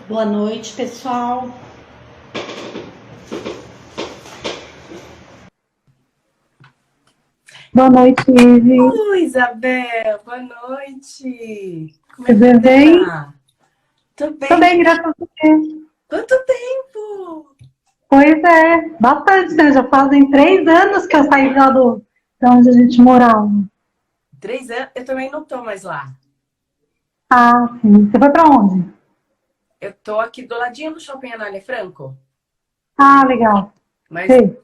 Boa noite, pessoal. Boa noite, Ive. Oi, Isabel, boa noite. Como é que Tudo você bem? tá? Tô Tô bem. bem, graças a você. Quanto tempo? Pois é, bastante, né? Já fazem 3 anos que eu saí lá da onde a gente morava. 3 anos? Eu também não tô mais lá. Ah, sim. Você foi pra onde? Eu tô aqui do ladinho do Shopping Anália Franco, Ah, legal. mas Sei.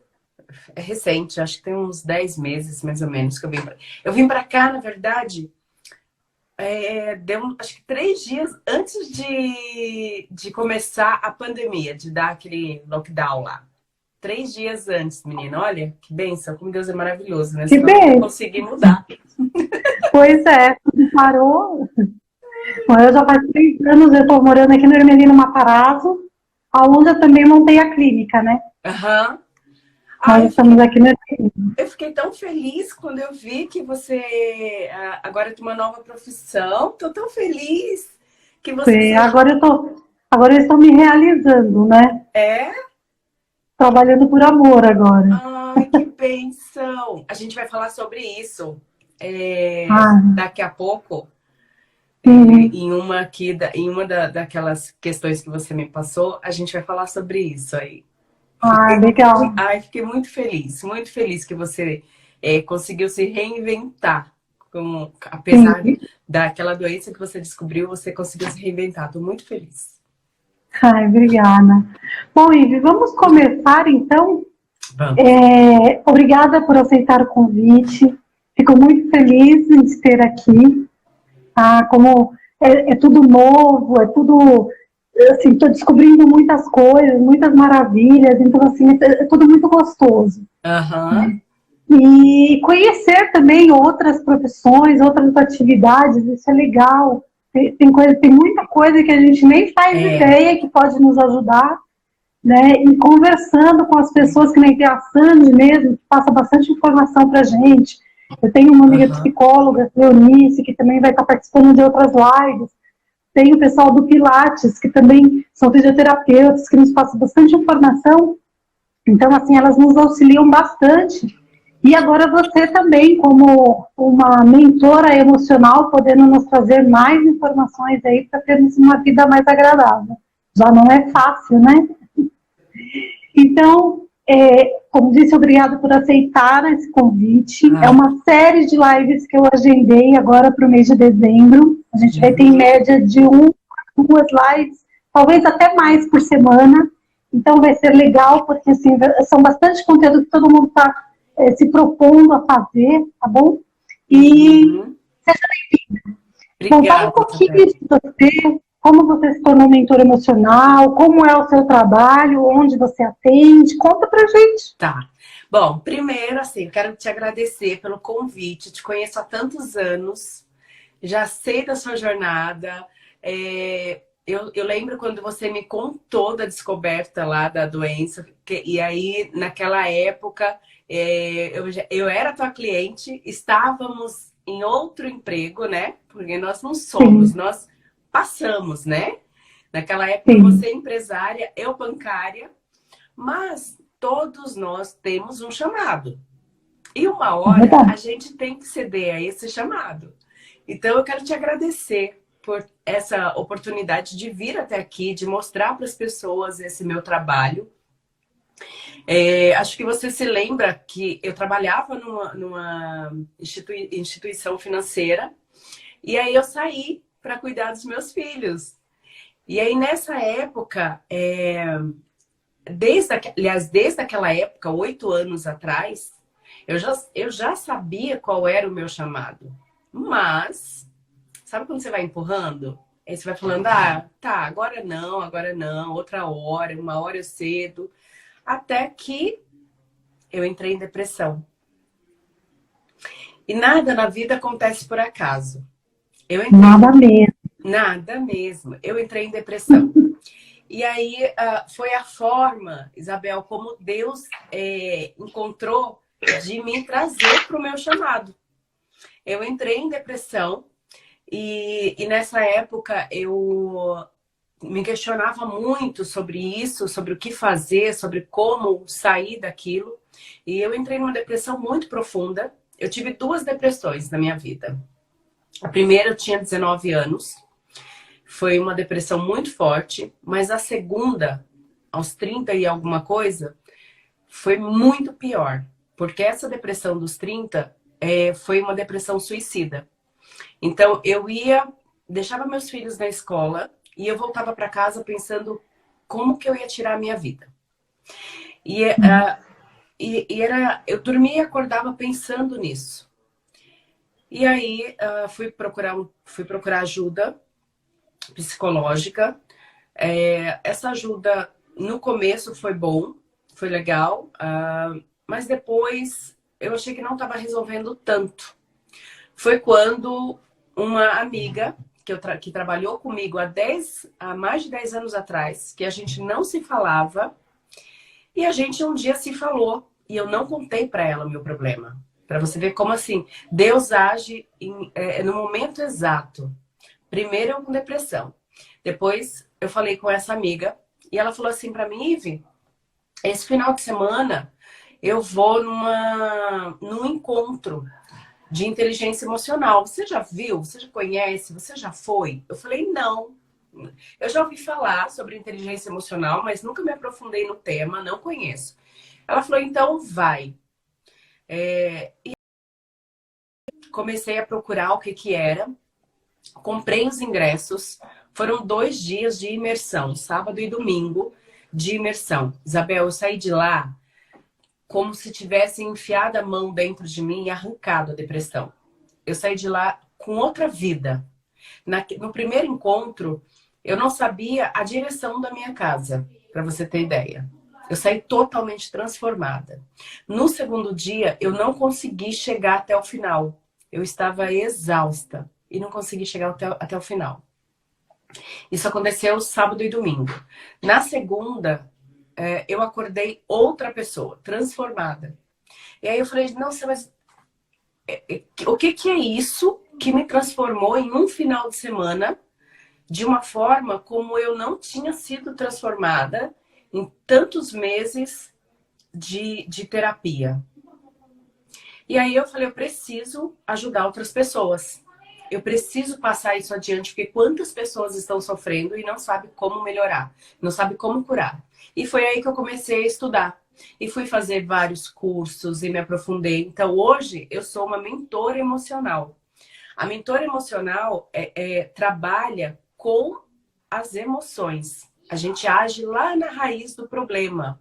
é recente, acho que tem uns 10 meses, mais ou menos, que eu vim pra... Eu vim pra cá, na verdade, acho que 3 dias antes de começar a pandemia, de dar aquele lockdown lá. 3 dias antes, menina. Olha, que bênção, como Deus é maravilhoso, né? Que Senão eu não ia bem. conseguir mudar. Pois é, tudo parou. Bom, eu já faz 3 anos, eu tô morando aqui no Ermelino Matarazzo, aonde eu também montei a clínica, né? Aham. Ah, Nós estamos aqui no Ermelino. eu fiquei tão feliz quando eu vi que você agora tem uma nova profissão. Tô tão feliz que você se... Agora eu estou me realizando, né? É? Trabalhando por amor agora. Ai, que bênção! A gente vai falar sobre isso Ah, daqui a pouco. uhum. Em uma daquelas questões que você me passou, a gente vai falar sobre isso aí. Ah, Fiquei, legal. fiquei muito feliz que você conseguiu se reinventar. Apesar Sim. daquela doença que você descobriu, você conseguiu se reinventar. Estou muito feliz. Ai, obrigada. Bom, Ivi, vamos começar então. Vamos. Obrigada por aceitar o convite. Fico muito feliz em te ter aqui. Ah, como é tudo novo, é tudo. Assim, estou descobrindo muitas coisas, muitas maravilhas, então, assim, é tudo muito gostoso. Aham. E conhecer também outras profissões, outras atividades, isso é legal. Tem muita coisa que a gente nem faz É. ideia que pode nos ajudar, né? E conversando com as pessoas que nem tem a Sandy mesmo, que passa bastante informação para a gente. Eu tenho uma amiga Aham. psicóloga, Leonice, que também vai estar participando de outras lives. Tem o pessoal do Pilates, que também são fisioterapeutas, que nos passam bastante informação. Então, assim, elas nos auxiliam bastante. E agora você também, como uma mentora emocional, podendo nos trazer mais informações aí para termos uma vida mais agradável. Já não é fácil, né? Então, como disse, obrigado por aceitar esse convite. É Ah, uma série de lives que eu agendei agora para o mês de dezembro. A gente vai ter em uhum. média de 1, 2 lives, talvez até mais por semana. Então vai ser legal, porque assim, são bastante conteúdo que todo mundo está se propondo a fazer, tá bom? E Uhum. seja bom, fala um Obrigada, pouquinho Isabel. de você, como você se tornou mentor emocional, como é o seu trabalho, onde você atende, conta pra gente. Tá. Bom, primeiro, assim, quero te agradecer pelo convite. Te conheço há tantos anos, já sei da sua jornada. Eu lembro quando você me contou da descoberta lá da doença, e aí, naquela época, eu era tua cliente, estávamos em outro emprego, né? Porque nós não somos, Sim, nós passamos, né? Naquela época, sim, você é empresária, eu bancária, mas todos nós temos um chamado. E uma é hora a verdade. gente tem que ceder a esse chamado. Então eu quero te agradecer por essa oportunidade de vir até aqui, de mostrar para as pessoas esse meu trabalho. Acho que você se lembra que eu trabalhava numa instituição financeira e aí eu saí para cuidar dos meus filhos. E aí nessa época, desde aquela época, 8 anos atrás, eu já sabia qual era o meu chamado. Mas, sabe quando você vai empurrando? Aí você vai falando, ah, tá, agora não, outra hora, uma hora eu cedo. Até que eu entrei em depressão. E nada na vida acontece por acaso. Eu entrei Nada em... mesmo. Nada mesmo. Eu entrei em depressão. E aí foi a forma, Isabel, como Deus encontrou de me trazer para o meu chamado. Eu entrei em depressão e nessa época me questionava muito sobre isso, sobre o que fazer, sobre como sair daquilo. E eu entrei numa depressão muito profunda. Eu tive 2 depressões na minha vida. A primeira eu tinha 19 anos. Foi uma depressão muito forte. Mas a segunda, aos 30 e alguma coisa, foi muito pior. Porque essa depressão dos 30 foi uma depressão suicida. Então, eu deixava meus filhos na escola e eu voltava para casa pensando como que eu ia tirar a minha vida. Eu dormia e acordava pensando nisso. E aí, fui procurar ajuda psicológica. Essa ajuda, no começo, foi bom, foi legal, mas depois eu achei que não estava resolvendo tanto. Foi quando uma amiga que trabalhou comigo há mais de 10 anos atrás, que a gente não se falava, e a gente um dia se falou, e eu não contei para ela o meu problema. Para você ver como assim, Deus age no momento exato. Primeiro eu com depressão. Depois eu falei com essa amiga, e ela falou assim para mim, Ive, esse final de semana eu vou num encontro de inteligência emocional. Você já viu? Você já conhece? Você já foi? Eu falei, não. Eu já ouvi falar sobre inteligência emocional, mas nunca me aprofundei no tema, não conheço. Ela falou, então vai. E comecei a procurar o que era. Comprei os ingressos. Foram 2 dias de imersão, sábado e domingo de imersão. Isabel, eu saí de lá como se tivesse enfiado a mão dentro de mim e arrancado a depressão. Eu saí de lá com outra vida. No primeiro encontro, eu não sabia a direção da minha casa, para você ter ideia. Eu saí totalmente transformada. No segundo dia, eu não consegui chegar até o final. Eu estava exausta e não consegui chegar até o final. Isso aconteceu sábado e domingo. Na segunda, eu acordei outra pessoa, transformada. E aí eu falei, nossa, mas o que é isso que me transformou em um final de semana de uma forma como eu não tinha sido transformada em tantos meses de terapia? E aí eu falei, eu preciso ajudar outras pessoas. Eu preciso passar isso adiante, porque quantas pessoas estão sofrendo e não sabem como melhorar, não sabem como curar. E foi aí que eu comecei a estudar. E fui fazer vários cursos e me aprofundei. Então, hoje, eu sou uma mentora emocional. A mentora emocional trabalha com as emoções. A gente age lá na raiz do problema.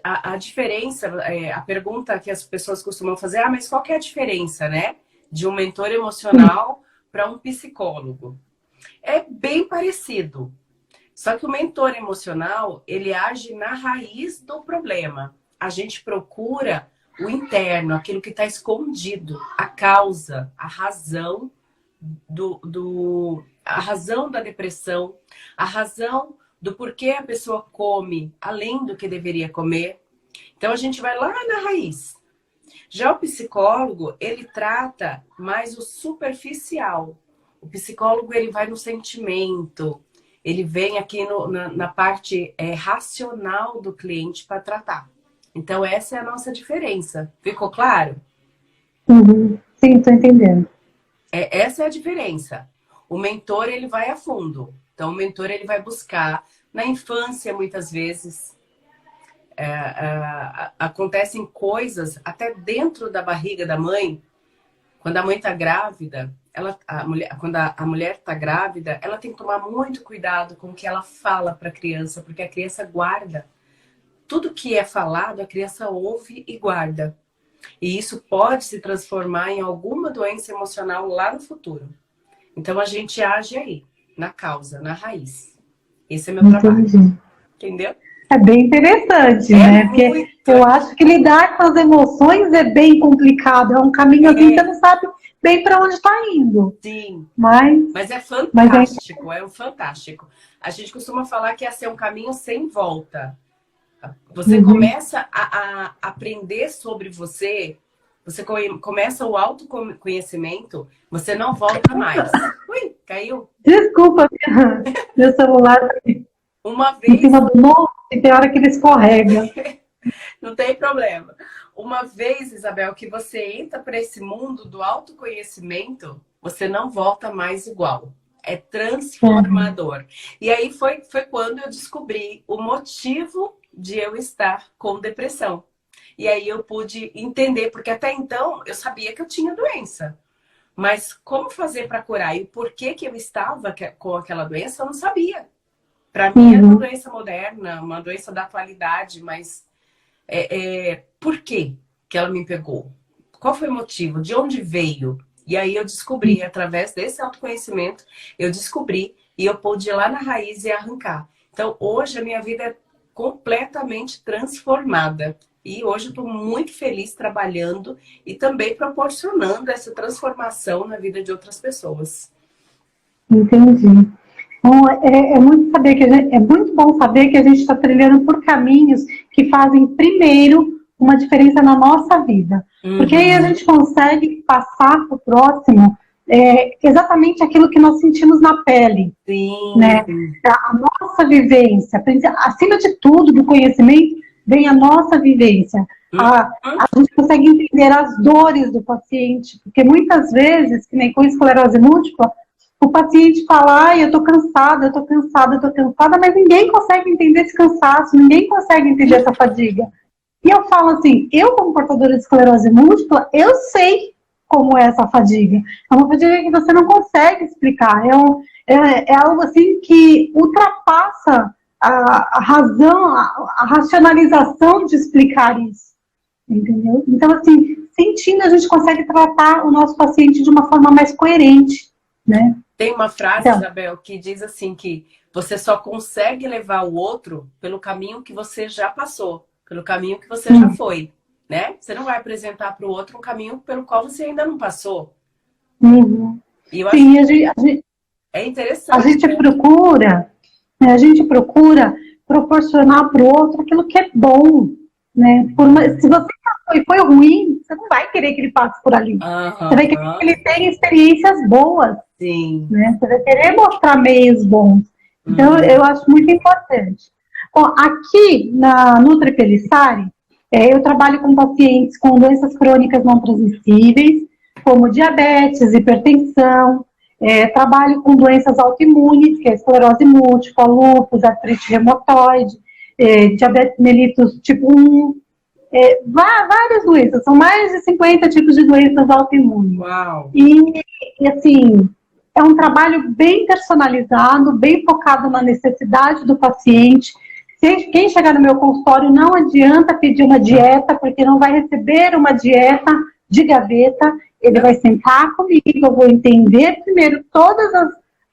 A diferença, a pergunta que as pessoas costumam fazer, mas qual que é a diferença, né? De um mentor emocional para um psicólogo? É bem parecido. Só que o mentor emocional, ele age na raiz do problema. A gente procura o interno, aquilo que está escondido, a causa, a razão a razão da depressão, a razão do porquê a pessoa come além do que deveria comer. Então a gente vai lá na raiz. Já o psicólogo, ele trata mais o superficial. O psicólogo, ele vai no sentimento, ele vem aqui na parte racional do cliente para tratar. Então, essa é a nossa diferença. Ficou claro? Uhum. Sim, estou entendendo. Essa é a diferença. O mentor, ele vai a fundo. Então, o mentor, ele vai buscar. Na infância, muitas vezes, acontecem coisas até dentro da barriga da mãe. Quando a mãe está grávida, quando a mulher está grávida, ela tem que tomar muito cuidado com o que ela fala para a criança, porque a criança guarda. Tudo que é falado, a criança ouve e guarda. E isso pode se transformar em alguma doença emocional lá no futuro. Então a gente age aí, na causa, na raiz. Esse é meu trabalho. Entendeu? É bem interessante, né? Porque eu acho que lidar com as emoções é bem complicado. É um caminho assim que você não sabe bem para onde está indo. Sim. Mas é fantástico, é um fantástico. A gente costuma falar que é um caminho sem volta. Você começa a aprender sobre você, você começa o autoconhecimento, você não volta mais. Ui! Caiu? Desculpa, meu celular tá Uma em vez, cima do novo e tem hora que ele escorrega. não tem problema. Uma vez, Isabel, que você entra para esse mundo do autoconhecimento, você não volta mais igual. É transformador. E aí foi quando eu descobri o motivo de eu estar com depressão. E aí eu pude entender, porque até então eu sabia que eu tinha doença. Mas como fazer para curar? E o porquê que eu estava com aquela doença, eu não sabia. Para mim era uma doença moderna, uma doença da atualidade, mas por que ela me pegou? Qual foi o motivo? De onde veio? E aí eu descobri, através desse autoconhecimento, eu descobri e eu pude ir lá na raiz e arrancar. Então, hoje a minha vida é completamente transformada. E hoje eu estou muito feliz trabalhando e também proporcionando essa transformação na vida de outras pessoas. Entendi. Bom, é muito saber que é muito bom saber que a gente está trilhando por caminhos que fazem primeiro uma diferença na nossa vida. Porque aí a gente consegue passar para o próximo exatamente aquilo que nós sentimos na pele. Sim. Né? A nossa vivência, acima de tudo, do conhecimento, vem a nossa vivência. A gente consegue entender as dores do paciente, porque muitas vezes, que nem com esclerose múltipla, o paciente fala, ai, eu tô cansada, mas ninguém consegue entender esse cansaço, ninguém consegue entender essa fadiga. E eu falo assim, eu como portadora de esclerose múltipla, eu sei como é essa fadiga. É uma fadiga que você não consegue explicar, é algo assim que ultrapassa a razão, a racionalização de explicar isso, entendeu? Então, assim, sentindo, a gente consegue tratar o nosso paciente de uma forma mais coerente, né? Tem uma frase, Isabel, que diz assim que você só consegue levar o outro pelo caminho que você já passou, pelo caminho que você já foi, né? Você não vai apresentar para o outro um caminho pelo qual você ainda não passou. E eu acho que é interessante. A gente procura proporcionar para o outro aquilo que é bom, né? Se você passou e foi ruim, você não vai querer que ele passe por ali. Você vai querer que ele tenha experiências boas. Sim. Né? Você vai querer mostrar meios bons. Então, eu acho muito importante. Bom, aqui na Nutripelissari, eu trabalho com pacientes com doenças crônicas não transmissíveis, como diabetes, hipertensão, trabalho com doenças autoimunes, que é esclerose múltipla, lúpus, artrite reumatoide, diabetes mellitus tipo 1, várias doenças, são mais de 50 tipos de doenças autoimunes. Uau. E assim, é um trabalho bem personalizado, bem focado na necessidade do paciente. Quem chegar no meu consultório não adianta pedir uma dieta, porque não vai receber uma dieta de gaveta. Ele vai sentar comigo, eu vou entender primeiro todo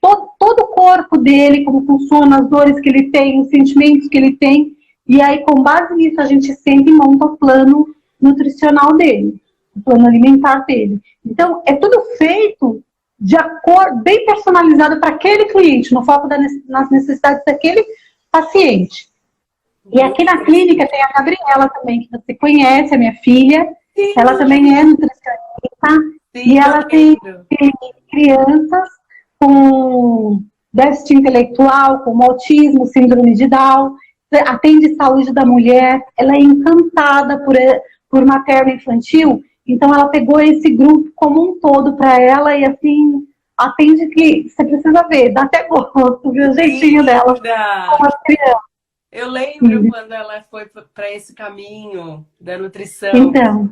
o corpo dele, como funciona, as dores que ele tem, os sentimentos que ele tem. E aí, com base nisso, a gente sempre monta o plano nutricional dele, o plano alimentar dele. Então, é tudo feito de acordo, bem personalizado para aquele cliente, no foco nas necessidades daquele paciente. E aqui na clínica tem a Gabriela também, que você conhece, a minha filha. Sim. Ela também é nutricionista. Sim, e ela tem crianças com déficit intelectual, com autismo, síndrome de Down, atende saúde da mulher. Ela é encantada por materno-infantil, então ela pegou esse grupo como um todo para ela e assim, atende que você precisa ver, dá até gosto, viu o jeitinho dela com as crianças. Eu lembro quando ela foi para esse caminho da nutrição. Então,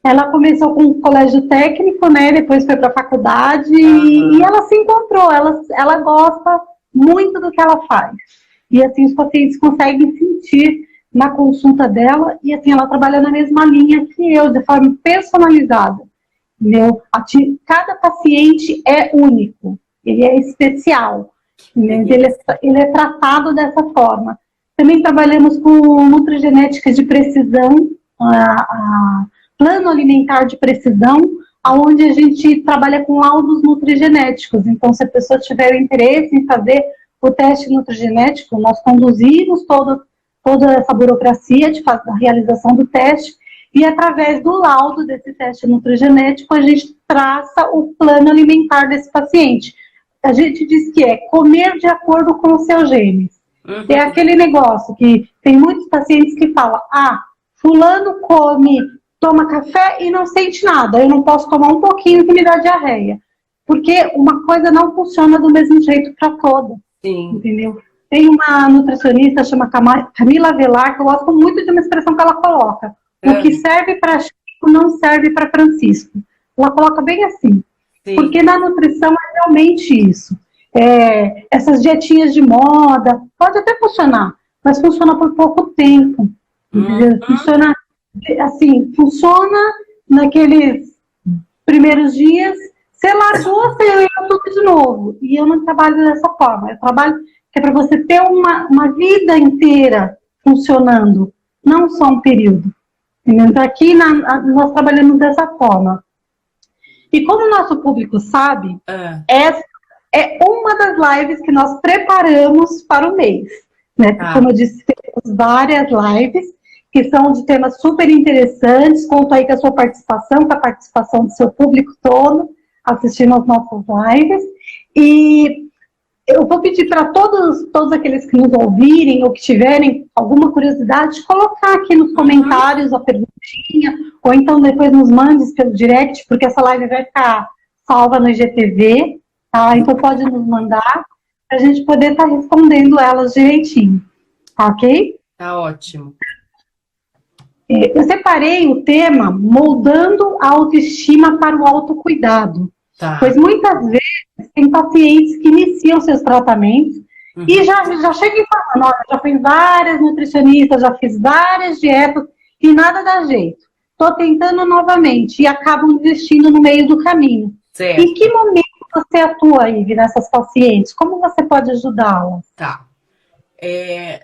ela começou com o colégio técnico, né? Depois foi para a faculdade e ela se encontrou. Ela gosta muito do que ela faz. E assim, os pacientes conseguem sentir na consulta dela e assim, ela trabalha na mesma linha que eu, de forma personalizada. Entendeu? Cada paciente é único, ele é especial. Ele é tratado dessa forma. Também trabalhamos com nutrigenética de precisão, plano alimentar de precisão, onde a gente trabalha com laudos nutrigenéticos. Então, se a pessoa tiver interesse em fazer o teste nutrigenético, nós conduzimos toda essa burocracia da realização do teste e, através do laudo desse teste nutrigenético, a gente traça o plano alimentar desse paciente. a gente diz que é comer de acordo com os seus genes. É aquele negócio que tem muitos pacientes que falam, fulano toma café e não sente nada, eu não posso tomar um pouquinho que me dá diarreia. Porque uma coisa não funciona do mesmo jeito para todas. Sim. Entendeu? Tem uma nutricionista chamada Camila Velar, que eu gosto muito de uma expressão que ela coloca. O que serve para Chico não serve para Francisco. Ela coloca bem assim. Sim. Porque na nutrição é realmente isso. Essas dietinhas de moda, pode até funcionar, mas funciona por pouco tempo. Entendeu? Funciona assim, funciona naqueles primeiros dias, você largou, você ganhou tudo de novo. E eu não trabalho dessa forma. Eu trabalho que é para você ter uma vida inteira funcionando, não só um período. Então, aqui nós trabalhamos dessa forma. E como o nosso público sabe, essa é uma das lives que nós preparamos para o mês. Né? Como eu disse, temos várias lives que são de temas super interessantes. Conto aí com a sua participação, com a participação do seu público todo, assistindo as nossas lives. E eu vou pedir para todos aqueles que nos ouvirem ou que tiverem alguma curiosidade, colocar aqui nos comentários a perguntinha, ou então depois nos mande pelo direct, porque essa live vai ficar salva no IGTV, tá? Então pode nos mandar, para a gente poder estar respondendo elas direitinho, tá ok? Tá ótimo. Eu separei o tema moldando a autoestima para o autocuidado. Tá. Pois muitas vezes tem pacientes que iniciam seus tratamentos e já chegam falando, olha, já fiz várias nutricionistas, já fiz várias dietas e nada dá jeito. Estou tentando novamente e acabam desistindo no meio do caminho. Certo. Em que momento você atua, Ivy, nessas pacientes? Como você pode ajudá-las? Tá.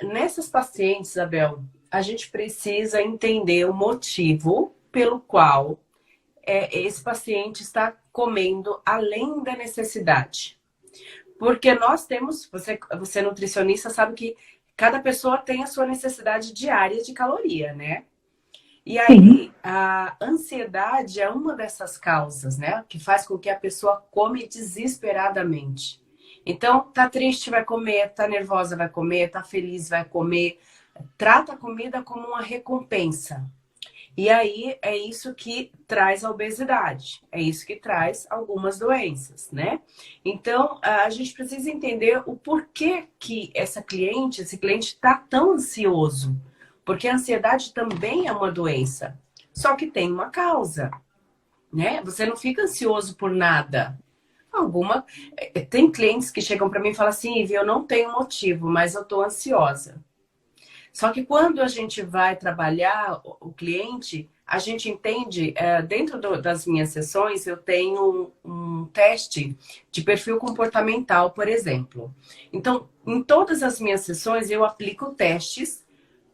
Nessas pacientes, Isabel, a gente precisa entender o motivo pelo qual esse paciente está comendo além da necessidade. Porque nós temos, você é nutricionista, sabe que cada pessoa tem a sua necessidade diária de caloria, né? E aí, a ansiedade é uma dessas causas, né? Que faz com que a pessoa come desesperadamente. Então, tá triste, vai comer, tá nervosa, vai comer, tá feliz, vai comer. Trata a comida como uma recompensa. E aí, é isso que traz a obesidade. É isso que traz algumas doenças, né? Então, a gente precisa entender o porquê que esse cliente está tão ansioso. Porque a ansiedade também é uma doença. Só que tem uma causa, né? Você não fica ansioso por nada. Tem clientes que chegam para mim e falam assim, Ivy, eu não tenho motivo, mas eu tô ansiosa. Só que quando a gente vai trabalhar o cliente, a gente entende, dentro das minhas sessões, eu tenho um teste de perfil comportamental, por exemplo. Então, em todas as minhas sessões, eu aplico testes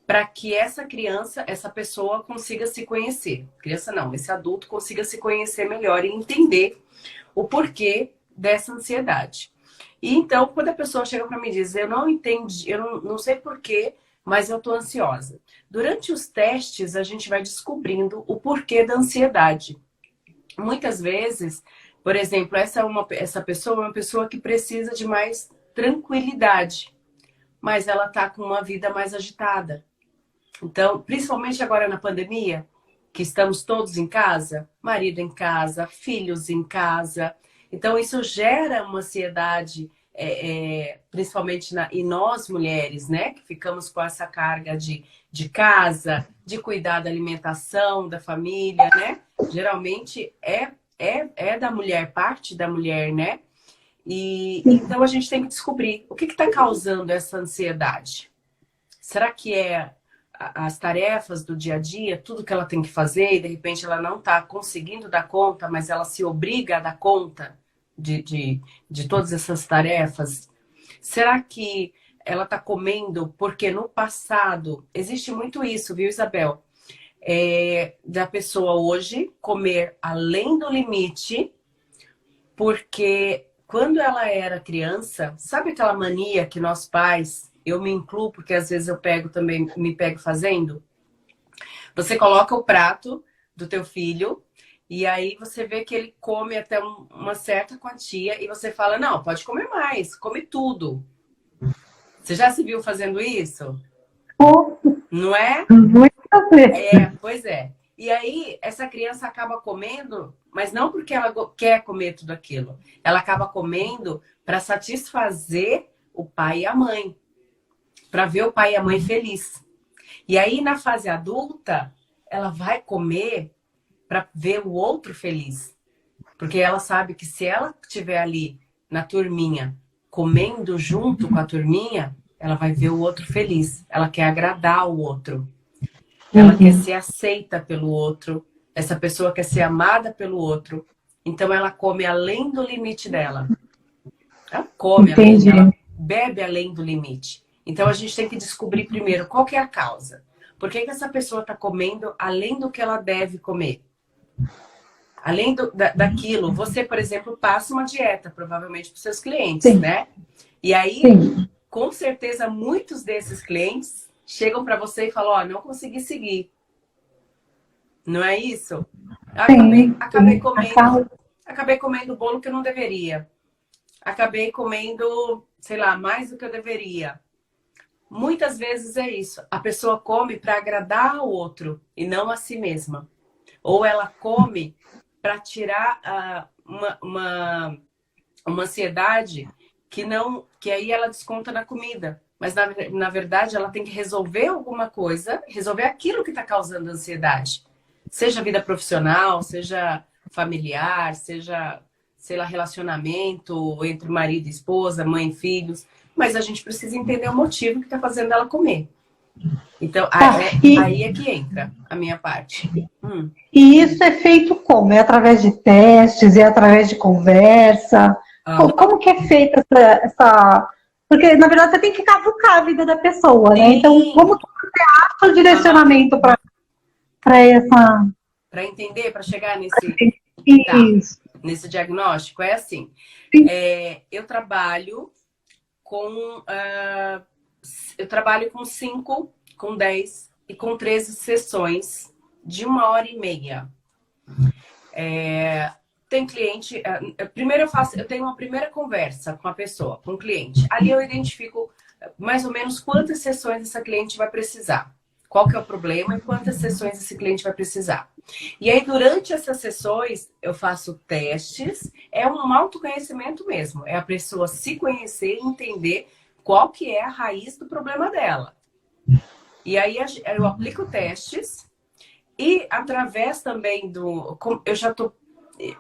para que essa criança, essa pessoa consiga se conhecer. Criança não, esse adulto consiga se conhecer melhor e entender o porquê dessa ansiedade. E então, quando a pessoa chega para mim e diz, eu não entendi, eu não sei porquê, mas eu tô ansiosa. Durante os testes, a gente vai descobrindo o porquê da ansiedade. Muitas vezes, por exemplo, essa pessoa é uma pessoa que precisa de mais tranquilidade, mas ela tá com uma vida mais agitada. Então, principalmente agora na pandemia, que estamos todos em casa, marido em casa, filhos em casa. Então, isso gera uma ansiedade, principalmente em nós mulheres, né? Que ficamos com essa carga de casa, de cuidar da alimentação, da família, né? Geralmente é da mulher, parte da mulher, né? E então a gente tem que descobrir o que está causando essa ansiedade. Será que é as tarefas do dia a dia, tudo que ela tem que fazer, e de repente ela não está conseguindo dar conta, mas ela se obriga a dar conta de todas essas tarefas? Será que ela está comendo porque no passado, existe muito isso, viu, Isabel? Da pessoa hoje comer além do limite, porque quando ela era criança, sabe aquela mania que nós pais, eu me incluo, porque às vezes eu me pego fazendo? Você coloca o prato do teu filho E aí você vê que ele come até uma certa quantia e você fala, não, pode comer mais, come tudo. Você já se viu fazendo isso? Pô, Não é? muitas vezes. Pois é. E aí, essa criança acaba comendo, mas não porque ela quer comer tudo aquilo. Ela acaba comendo para satisfazer o pai e a mãe, para ver o pai e a mãe feliz. E aí, na fase adulta, ela vai comer para ver o outro feliz. Porque ela sabe que se ela estiver ali na turminha, comendo junto com a turminha, ela vai ver o outro feliz. Ela quer agradar o outro. Ela quer ser aceita pelo outro. Essa pessoa quer ser amada pelo outro. Então ela come além do limite dela. Ela come além, ela bebe além do limite. Então a gente tem que descobrir primeiro qual que é a causa. Por que essa pessoa está comendo além do que ela deve comer? Além daquilo, você, por exemplo, passa uma dieta, provavelmente, para os seus clientes, Sim. né? E aí, Sim. com certeza, muitos desses clientes chegam para você e falam, ó, não consegui seguir. Não é isso? Acabei comendo o bolo que eu não deveria. Acabei comendo, sei lá, mais do que eu deveria. Muitas vezes é isso. A pessoa come para agradar ao outro e não a si mesma. Ou ela come para tirar uma ansiedade que aí ela desconta na comida. Mas, na verdade, ela tem que resolver alguma coisa, resolver aquilo que está causando ansiedade. Seja vida profissional, seja familiar, seja, sei lá, relacionamento entre marido e esposa, mãe e filhos. Mas a gente precisa entender o motivo que está fazendo ela comer. Então, aí é que entra a minha parte. E isso é feito como? É através de testes? É através de conversa? Como que é feita essa... Porque, na verdade, você tem que cavucar a vida da pessoa, né? Então, como que você acha o direcionamento para essa... Para entender, para chegar nesse diagnóstico? É assim, eu trabalho com 5, com 10 e com 13 sessões de 1h30. Tem cliente... Primeiro eu tenho uma primeira conversa com a pessoa, com o cliente. Ali eu identifico mais ou menos quantas sessões essa cliente vai precisar. Qual que é o problema e quantas sessões esse cliente vai precisar. E aí, durante essas sessões, eu faço testes. É um autoconhecimento mesmo. É a pessoa se conhecer e entender qual que é a raiz do problema dela. E aí, eu aplico testes. E através também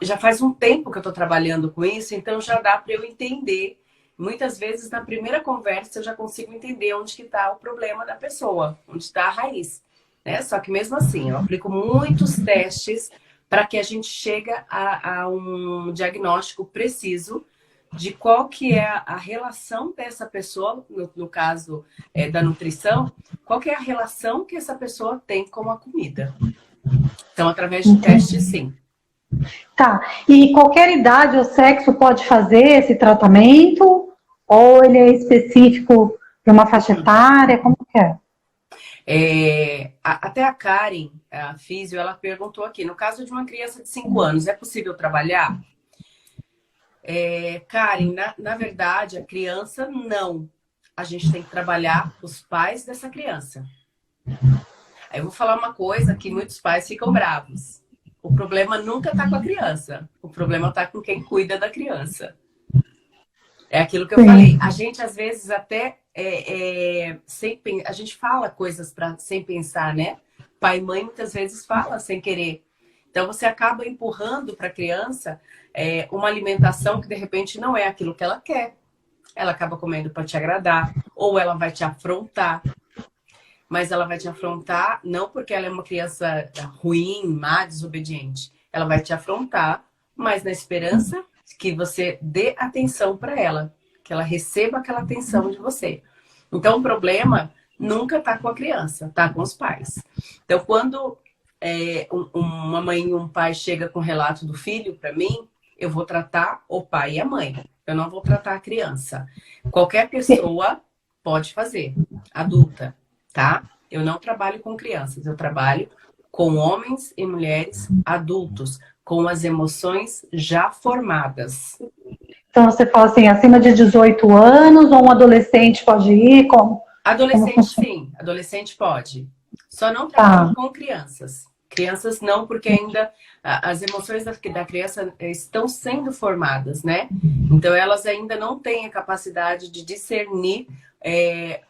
já faz um tempo que eu estou trabalhando com isso, então já dá para eu entender. Muitas vezes, na primeira conversa, eu já consigo entender onde que está o problema da pessoa, onde está a raiz. Né? Só que mesmo assim, eu aplico muitos testes para que a gente chegue a um diagnóstico preciso de qual que é a relação dessa pessoa, no caso da nutrição, qual que é a relação que essa pessoa tem com a comida. Então, através de testes, sim. Tá. E qualquer idade ou sexo pode fazer esse tratamento? Ou ele é específico para uma faixa etária? Como que é? Até a Karen, a físio, ela perguntou aqui, no caso de uma criança de 5 anos, é possível trabalhar? Karen, na verdade, a criança não. A gente tem que trabalhar os pais dessa criança. Aí eu vou falar uma coisa que muitos pais ficam bravos. O problema nunca está com a criança. O problema está com quem cuida da criança. É aquilo que eu falei. A gente, às vezes, até a gente fala coisas sem pensar, né? Pai e mãe, muitas vezes, fala sem querer. Então, você acaba empurrando para a criança uma alimentação que, de repente, não é aquilo que ela quer. Ela acaba comendo para te agradar. Ou ela vai te afrontar. Mas ela vai te afrontar não porque ela é uma criança ruim, má, desobediente. Ela vai te afrontar, mas na esperança que você dê atenção para ela. Que ela receba aquela atenção de você. Então, o problema nunca está com a criança, está com os pais. Então, quando uma mãe e um pai chega com o relato do filho para mim, eu vou tratar o pai e a mãe. Eu não vou tratar a criança. Qualquer pessoa pode fazer, adulta. Tá? Eu não trabalho com crianças, eu trabalho com homens e mulheres adultos, com as emoções já formadas. Então você fala assim, acima de 18 anos ou um adolescente pode ir? Adolescente sim, adolescente pode. Só não trabalho com crianças. Crianças não, porque ainda as emoções da criança estão sendo formadas, né? Então elas ainda não têm a capacidade de discernir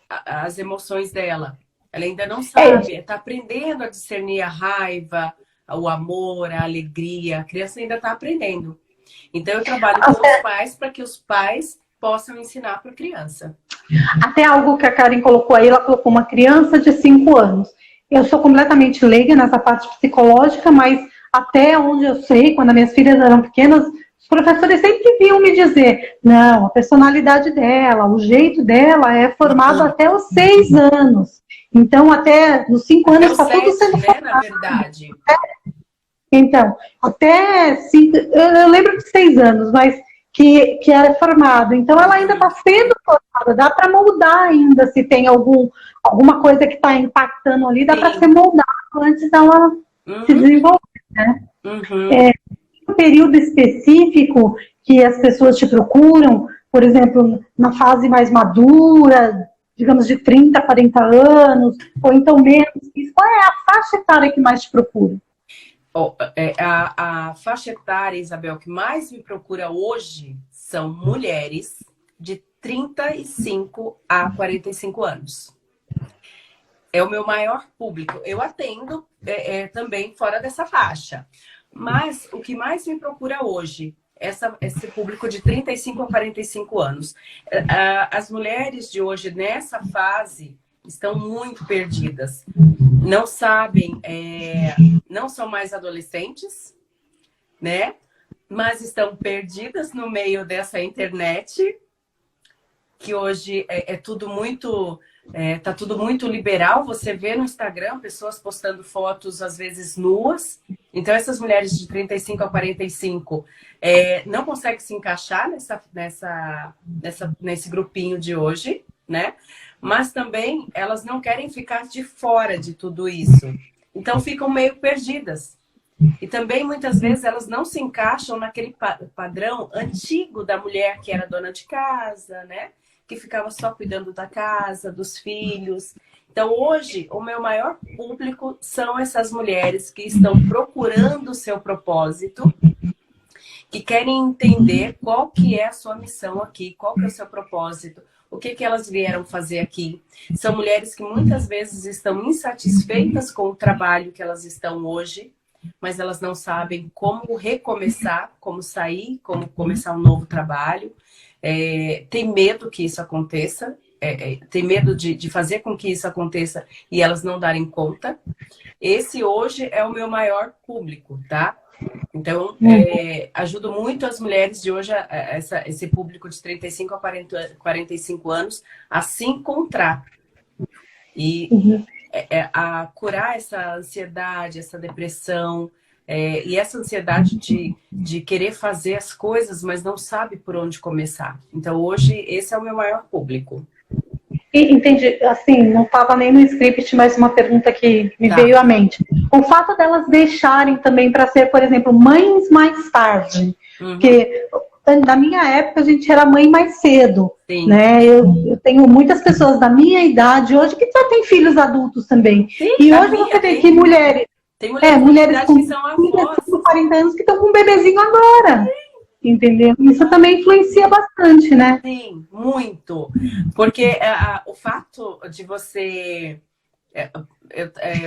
as emoções dela. Ela ainda não sabe, está aprendendo a discernir a raiva, o amor, a alegria. A criança ainda está aprendendo. Então eu trabalho com os pais para que os pais possam ensinar para a criança. Até algo que a Karen colocou aí, ela colocou uma criança de 5 anos. Eu sou completamente leiga nessa parte psicológica, mas até onde eu sei, quando as minhas filhas eram pequenas, os professores sempre vinham me dizer, não, a personalidade dela, o jeito dela é formado até os 6 anos. Então, até nos 5 anos está tudo sendo formado. Na verdade. Então, até 5, eu lembro de 6 anos, mas que era formado. Então, ela ainda está sendo formada, dá para moldar ainda, se tem alguma coisa que está impactando ali, dá para ser moldado antes dela se desenvolver, né? Um período específico que as pessoas te procuram, por exemplo, na fase mais madura, digamos de 30, 40 anos, ou então menos, qual é a faixa etária que mais te procura? A faixa etária, Isabel, que mais me procura hoje são mulheres de 35 a 45 anos. É o meu maior público. Eu atendo também fora dessa faixa. Mas o que mais me procura hoje, esse público de 35 a 45 anos. As mulheres de hoje, nessa fase, estão muito perdidas. Não sabem, não são mais adolescentes, né? Mas estão perdidas no meio dessa internet, que hoje é tudo muito... tá tudo muito liberal. Você vê no Instagram pessoas postando fotos, às vezes, nuas. Então, essas mulheres de 35 a 45 não conseguem se encaixar nesse grupinho de hoje, né? Mas também elas não querem ficar de fora de tudo isso. Então, ficam meio perdidas. E também, muitas vezes, elas não se encaixam naquele padrão antigo da mulher que era dona de casa, né? Que ficava só cuidando da casa, dos filhos. Então, hoje, o meu maior público são essas mulheres que estão procurando o seu propósito, que querem entender qual que é a sua missão aqui, qual que é o seu propósito, o que que elas vieram fazer aqui. São mulheres que muitas vezes estão insatisfeitas com o trabalho que elas estão hoje, mas elas não sabem como recomeçar, como sair, como começar um novo trabalho. Tem medo que isso aconteça, tem medo de fazer com que isso aconteça e elas não darem conta. Esse hoje é o meu maior público, tá? Então, ajudo muito as mulheres de hoje, esse público de 35 a 45 anos, a se encontrar e a curar essa ansiedade, essa depressão, e essa ansiedade de querer fazer as coisas, mas não sabe por onde começar. Então, hoje, esse é o meu maior público. Entendi. Assim, não estava nem no script, mas uma pergunta que me veio à mente. O fato delas deixarem também para ser, por exemplo, mães mais tarde. Porque na minha época a gente era mãe mais cedo. Sim. Né? Eu tenho muitas pessoas da minha idade hoje que já têm filhos adultos também. Sim, e hoje você tem que mulheres... Tem mulheres com que são avós. 40 anos que estão com um bebezinho agora. Sim. Entendeu? Isso também influencia bastante, né? Sim, muito. Porque o fato de você...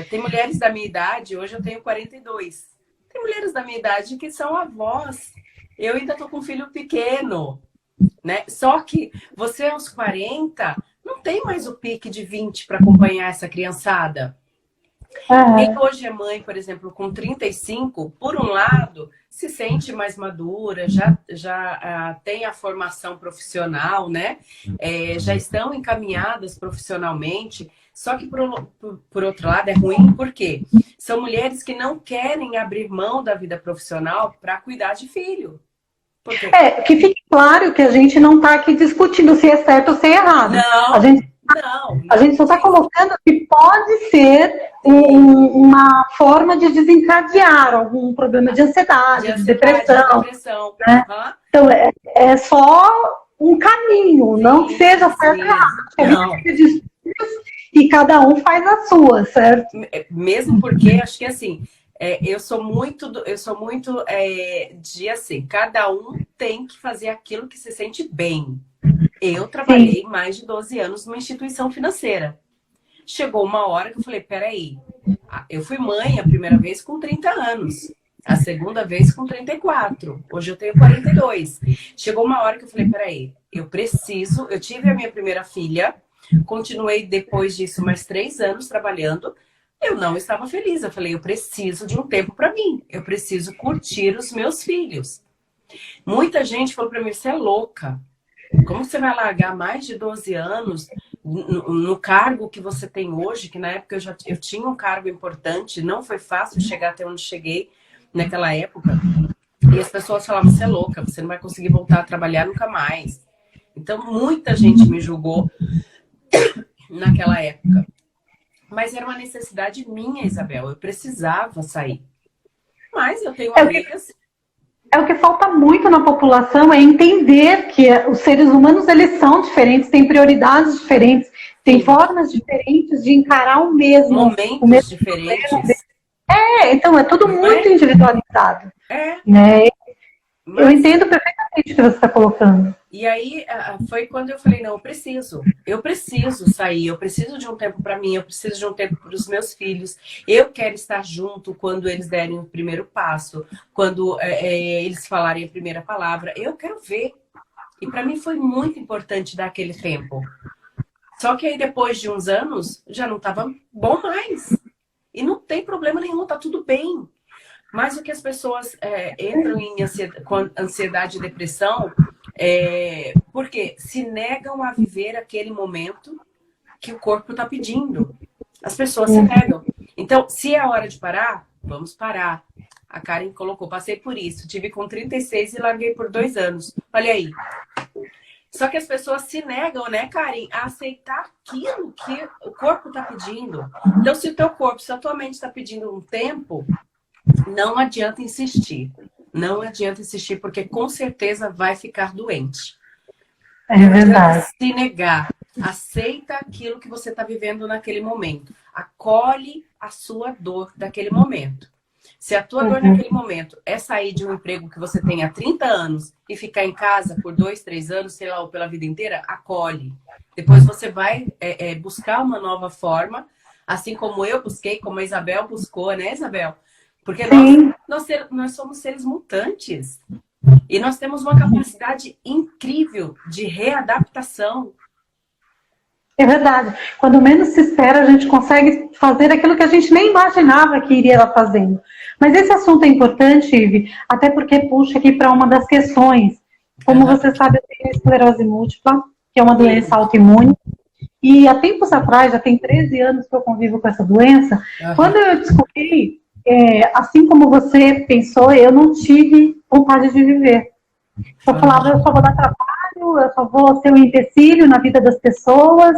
tem mulheres da minha idade, hoje eu tenho 42. Tem mulheres da minha idade que são avós. Eu ainda tô com um filho pequeno, né? Só que você aos 40 não tem mais o pique de 20 para acompanhar essa criançada. Quem hoje é mãe, por exemplo, com 35, por um lado, se sente mais madura, já tem a formação profissional, né? Já estão encaminhadas profissionalmente. Só que, por outro lado, é ruim porque são mulheres que não querem abrir mão da vida profissional para cuidar de filho. Que fique claro que a gente não está aqui discutindo se é certo ou se é errado. Não, a gente só está colocando que pode ser uma forma de desencadear algum problema de ansiedade, de depressão. Né? Uhum. Então, é só um caminho, não que seja certo ou errado. E cada um faz a sua, certo? Mesmo porque, acho que assim, eu sou muito de assim, cada um tem que fazer aquilo que se sente bem. Eu trabalhei mais de 12 anos numa instituição financeira. Chegou uma hora que eu falei, peraí, eu fui mãe a primeira vez com 30 anos, a segunda vez com 34, hoje eu tenho 42. Chegou uma hora que eu falei, peraí, eu tive a minha primeira filha, continuei depois disso mais 3 anos trabalhando, eu não estava feliz, eu falei, eu preciso de um tempo para mim, eu preciso curtir os meus filhos. Muita gente falou para mim, você é louca. Como você vai largar mais de 12 anos no cargo que você tem hoje, que na época eu tinha um cargo importante, não foi fácil chegar até onde cheguei naquela época. E as pessoas falavam, você é louca, você não vai conseguir voltar a trabalhar nunca mais. Então, muita gente me julgou naquela época. Mas era uma necessidade minha, Isabel, eu precisava sair. Mas eu tenho amigas... O que falta muito na população é entender que os seres humanos, eles são diferentes, têm prioridades diferentes, têm formas diferentes de encarar o mesmo. Momentos diferentes. Então é tudo muito individualizado. Né? Eu entendo perfeitamente o que você está colocando. E aí foi quando eu falei, não, eu preciso sair, eu preciso de um tempo para mim, eu preciso de um tempo para os meus filhos, eu quero estar junto quando eles derem o primeiro passo, quando eles falarem a primeira palavra, eu quero ver. E para mim foi muito importante dar aquele tempo. Só que aí depois de uns anos, já não estava bom mais. E não tem problema nenhum, tá tudo bem. Mas o que as pessoas entram em ansiedade e depressão porque se negam a viver aquele momento que o corpo está pedindo. As pessoas se negam. Então, se é hora de parar, vamos parar. A Karen colocou, passei por isso. Tive com 36 e larguei por 2 anos. Olha aí. Só que as pessoas se negam, né, Karen, a aceitar aquilo que o corpo está pedindo. Então, se o teu corpo, se a tua mente está pedindo um tempo... Não adianta insistir. Não adianta insistir, porque com certeza vai ficar doente. É verdade. Se negar. Aceita aquilo que você está vivendo naquele momento. Acolhe a sua dor daquele momento. Se a tua dor naquele momento é sair de um emprego que você tem há 30 anos e ficar em casa por 2, 3 anos, sei lá, ou pela vida inteira, acolhe. Depois você vai buscar uma nova forma, assim como eu busquei, como a Isabel buscou, né, Isabel? Porque nós somos seres mutantes. E nós temos uma capacidade incrível de readaptação. É verdade. Quando menos se espera, a gente consegue fazer aquilo que a gente nem imaginava que iria estar fazendo. Mas esse assunto é importante, Ive, até porque puxa aqui para uma das questões. Como você sabe, eu tenho esclerose múltipla, que é uma doença autoimune. E há tempos atrás, já tem 13 anos que eu convivo com essa doença. Quando eu descobri... assim como você pensou, eu não tive vontade de viver. Eu falava, eu só vou dar trabalho, eu só vou ser um empecilho na vida das pessoas,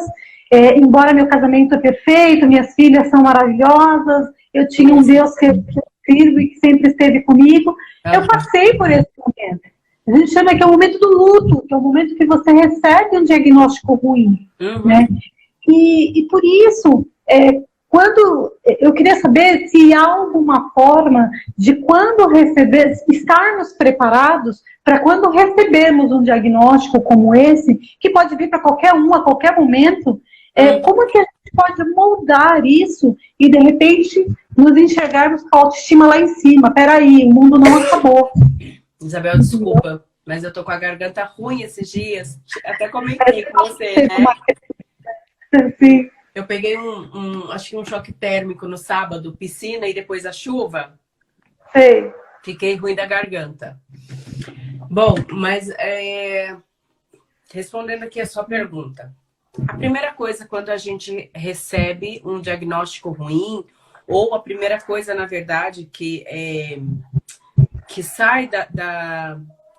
embora meu casamento é perfeito, minhas filhas são maravilhosas, eu tinha um Deus que eu sirvo e que sempre esteve comigo. Eu passei por esse momento. A gente chama que é o momento do luto, que é o momento que você recebe um diagnóstico ruim. Né? E por isso... quando eu queria saber se há alguma forma de quando estarmos preparados para quando recebermos um diagnóstico como esse, que pode vir para qualquer um, a qualquer momento, como é que a gente pode moldar isso e, de repente, nos enxergarmos com a autoestima lá em cima? Peraí, o mundo não acabou. Isabel, desculpa, mas eu tô com a garganta ruim esses dias. Até comentei com você, né? Sim. Eu peguei acho que um choque térmico no sábado, piscina e depois a chuva. Sei. Fiquei ruim da garganta. Bom, mas respondendo aqui a sua pergunta. A primeira coisa quando a gente recebe um diagnóstico ruim, ou a primeira coisa, na verdade, que sai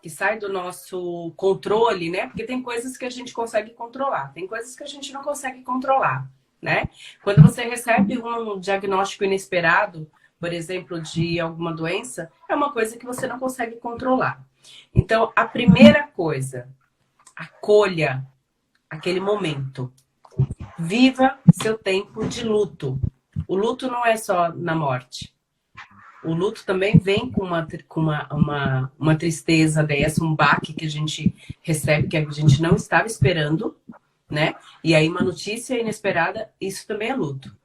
que sai do nosso controle, né? Porque tem coisas que a gente consegue controlar, tem coisas que a gente não consegue controlar. né? Quando você recebe um diagnóstico inesperado, por exemplo, de alguma doença, é uma coisa que você não consegue controlar. Então, a primeira coisa, acolha aquele momento. Viva seu tempo de luto. O luto não é só na morte. O luto também vem com uma tristeza dessa, um baque que a gente recebe, que a gente não estava esperando, né? E aí uma notícia inesperada, isso também é luto.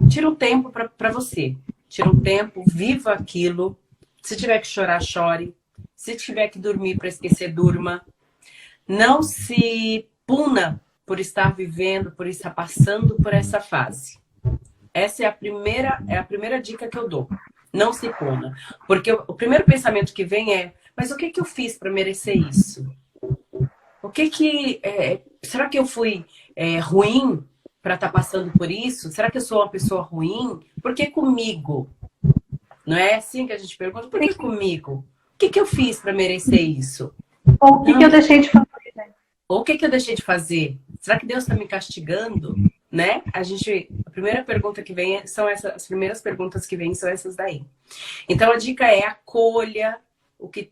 Tira um tempo para você. Tira um tempo, viva aquilo. Se tiver que chorar, chore. Se tiver que dormir para esquecer, durma. Não se puna por estar vivendo, por estar passando por essa fase. Essa é a primeira dica que eu dou. Não se puna. Porque o primeiro pensamento que vem é, mas o que eu fiz para merecer isso? Será que eu fui ruim para estar passando por isso? Será que eu sou uma pessoa ruim? Por que comigo? Não é assim que a gente pergunta? Por que comigo? O que eu fiz para merecer isso? Ou o que eu deixei de fazer? Né? Ou o que eu deixei de fazer? Será que Deus está me castigando? Né? A primeira pergunta que vem são essas, as primeiras perguntas que vêm são essas daí. Então a dica é acolha o que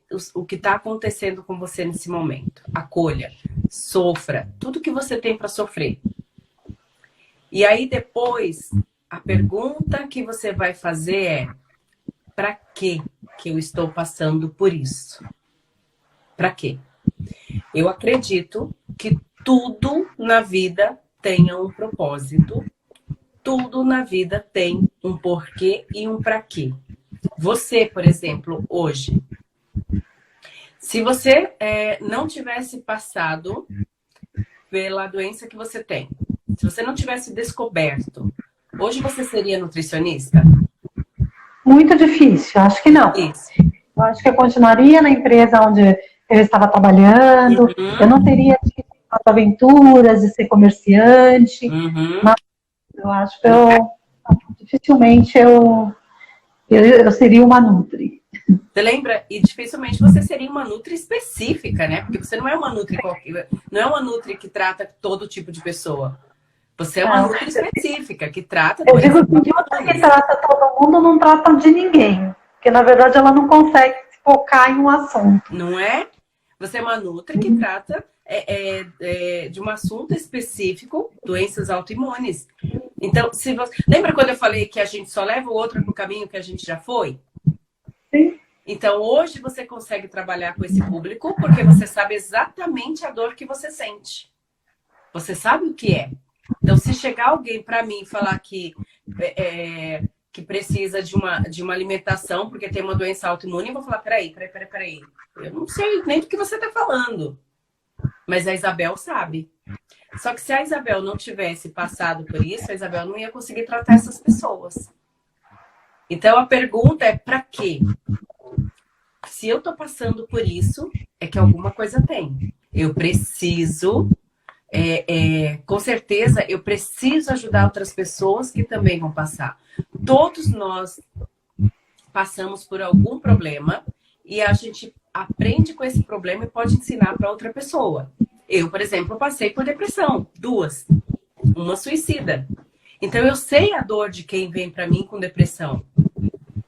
está acontecendo com você nesse momento. Acolha, sofra, tudo que você tem para sofrer. E aí depois, a pergunta que você vai fazer é: para que eu estou passando por isso? Para quê? Eu acredito que tudo na vida tenha um propósito, tudo na vida tem um porquê e um para quê. Você, por exemplo, hoje, se você não tivesse passado pela doença que você tem, se você não tivesse descoberto, hoje você seria nutricionista? Muito difícil, acho que não. Isso. Eu acho que eu continuaria na empresa onde eu estava trabalhando, eu não teria tido as aventuras de ser comerciante, mas eu acho que dificilmente eu seria uma nutri. Você lembra? E dificilmente você seria uma nutri específica, né? Porque você não é uma nutri qualquer, não é uma nutri que trata todo tipo de pessoa. Você é uma nutri específica, que trata... Eu digo que nutri que trata todo mundo não trata de ninguém. Porque, na verdade, ela não consegue focar em um assunto. Não é? Você é uma nutri que trata de um assunto específico, doenças autoimunes. Então, se você... Lembra quando eu falei que a gente só leva o outro para o caminho que a gente já foi? Sim. Então, hoje você consegue trabalhar com esse público porque você sabe exatamente a dor que você sente. Você sabe o que é. Então, se chegar alguém para mim e falar que precisa de uma alimentação porque tem uma doença autoimune, eu vou falar, peraí. Eu não sei nem do que você está falando. Mas a Isabel sabe. Só que se a Isabel não tivesse passado por isso, a Isabel não ia conseguir tratar essas pessoas. Então, a pergunta é para quê? Se eu estou passando por isso, é que alguma coisa tem. Eu preciso... com certeza, eu preciso ajudar outras pessoas que também vão passar. Todos nós passamos por algum problema e a gente aprende com esse problema e pode ensinar para outra pessoa. Eu, por exemplo, passei por depressão, 2. Uma suicida. Então, eu sei a dor de quem vem para mim com depressão.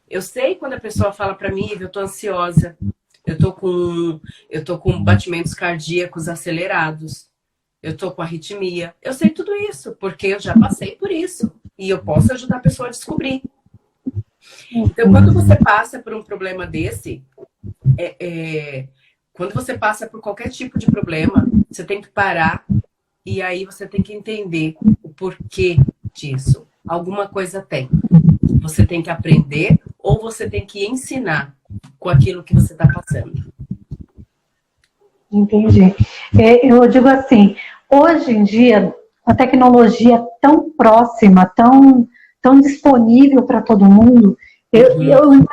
Eu sei quando a pessoa fala para mim, eu tô ansiosa, eu tô com batimentos cardíacos acelerados. Eu tô com arritmia. Eu sei tudo isso, porque eu já passei por isso. E eu posso ajudar a pessoa a descobrir. Então, quando você passa por um problema desse, quando você passa por qualquer tipo de problema, você tem que parar e aí você tem que entender o porquê disso. Alguma coisa tem. Você tem que aprender ou você tem que ensinar com aquilo que você está passando. Entendi. Eu digo assim, hoje em dia, a tecnologia é tão próxima, tão disponível para todo mundo, eu imagino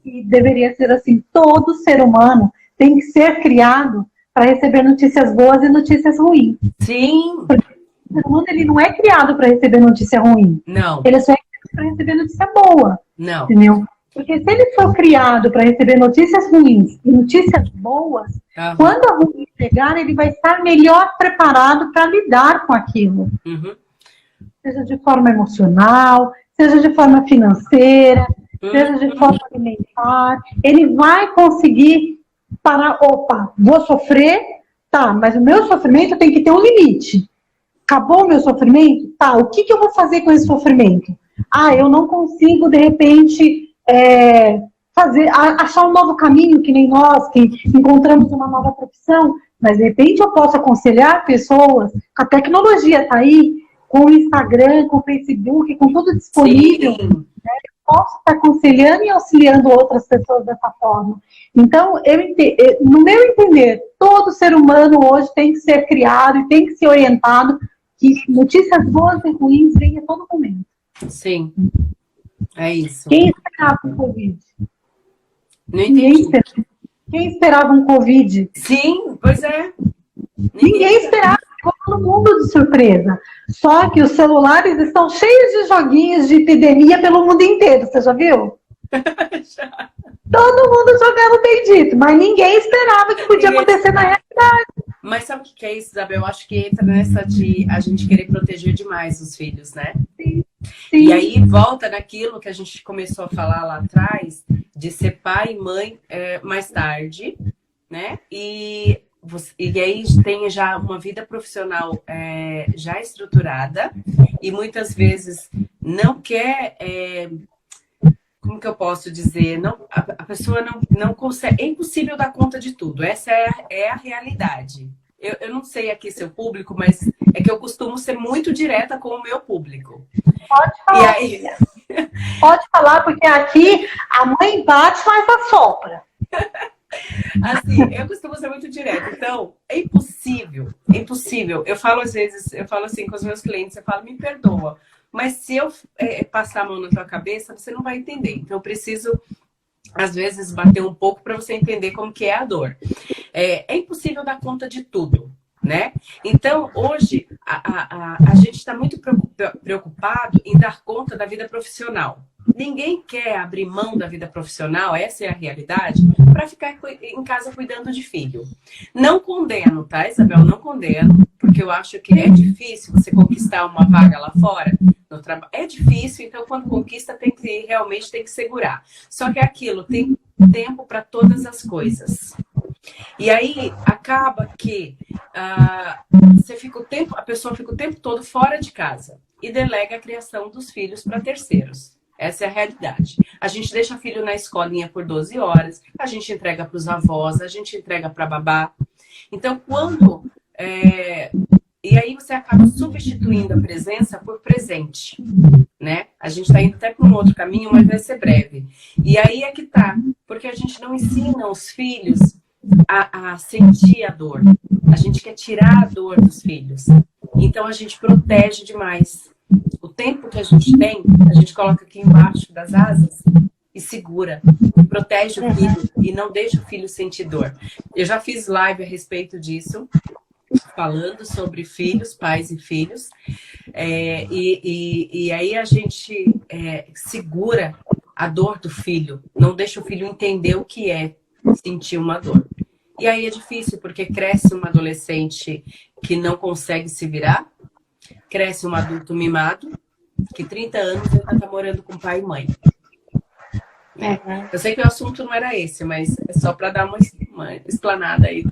que deveria ser assim, todo ser humano tem que ser criado para receber notícias boas e notícias ruins. Sim. Porque o ser humano ele não é criado para receber notícia ruim. Não. Ele só é criado para receber notícia boa. Não. Entendeu? Porque se ele for criado para receber notícias ruins e notícias boas, quando a ruim chegar, ele vai estar melhor preparado para lidar com aquilo. seja de forma emocional, seja de forma financeira, seja de forma alimentar, ele vai conseguir parar, opa, vou sofrer, tá, mas o meu sofrimento tem que ter um limite. Acabou o meu sofrimento? Tá, o que eu vou fazer com esse sofrimento? Ah, eu não consigo, de repente, achar um novo caminho, que nem nós, que encontramos uma nova profissão, mas de repente eu posso aconselhar pessoas, a tecnologia está aí, com o Instagram, com o Facebook, com tudo disponível, né? Eu posso estar aconselhando e auxiliando outras pessoas dessa forma. Então, no meu entender, todo ser humano hoje tem que ser criado e tem que ser orientado, que notícias boas e ruins vêm a todo momento. Sim, é isso. Quem esperava um Covid? Não entendi. Quem esperava um Covid? Sim, pois é. Ninguém esperava, ficou todo mundo de surpresa. Só que os celulares estão cheios de joguinhos de epidemia pelo mundo inteiro, você já viu? Já. Todo mundo jogando bendito, mas ninguém esperava que podia acontecer na realidade. Mas sabe o que é isso, Isabel? Eu acho que entra nessa de a gente querer proteger demais os filhos, né? Sim. E aí volta naquilo que a gente começou a falar lá atrás, de ser pai e mãe mais tarde, né? E aí tem já uma vida profissional já estruturada e muitas vezes não quer... como que eu posso dizer? A pessoa não consegue... É impossível dar conta de tudo. Essa é a realidade. Eu não sei aqui seu público, mas é que eu costumo ser muito direta com o meu público. Pode falar. E aí... Pode falar, porque aqui a mãe bate, mas assopra. Assim, eu costumo ser muito direta. Então, é impossível. É impossível. Eu falo às vezes, eu falo assim com os meus clientes, eu falo, me perdoa. Mas se eu passar a mão na tua cabeça, você não vai entender. Então, eu preciso, às vezes, bater um pouco para você entender como que é a dor. É impossível dar conta de tudo, né? Então, hoje, a gente está muito preocupado em dar conta da vida profissional. Ninguém quer abrir mão da vida profissional, essa é a realidade, para ficar em casa cuidando de filho. Não condeno, tá, Isabel? Não condeno, porque eu acho que é difícil você conquistar uma vaga lá fora no trabalho. É difícil, então quando conquista realmente tem que segurar. Só que é aquilo, tem tempo para todas as coisas. E aí acaba que a pessoa fica o tempo todo fora de casa e delega a criação dos filhos para terceiros. Essa é a realidade. A gente deixa filho na escolinha por 12 horas, a gente entrega para os avós, a gente entrega para babá. Então, e aí você acaba substituindo a presença por presente, né? A gente está indo até para um outro caminho, mas vai ser breve. E aí é que tá, porque a gente não ensina os filhos a sentir a dor. A gente quer tirar a dor dos filhos. Então, a gente protege demais. O tempo que a gente tem, a gente coloca aqui embaixo das asas e segura, protege o filho e não deixa o filho sentir dor. Eu já fiz live a respeito disso, falando sobre filhos, pais e filhos, e aí a gente segura a dor do filho, não deixa o filho entender o que é sentir uma dor. E aí é difícil, porque cresce um adolescente que não consegue se virar, cresce um adulto mimado, que 30 anos ainda tá morando com pai e mãe. Eu sei que o assunto não era esse, mas é só para dar uma explanada aí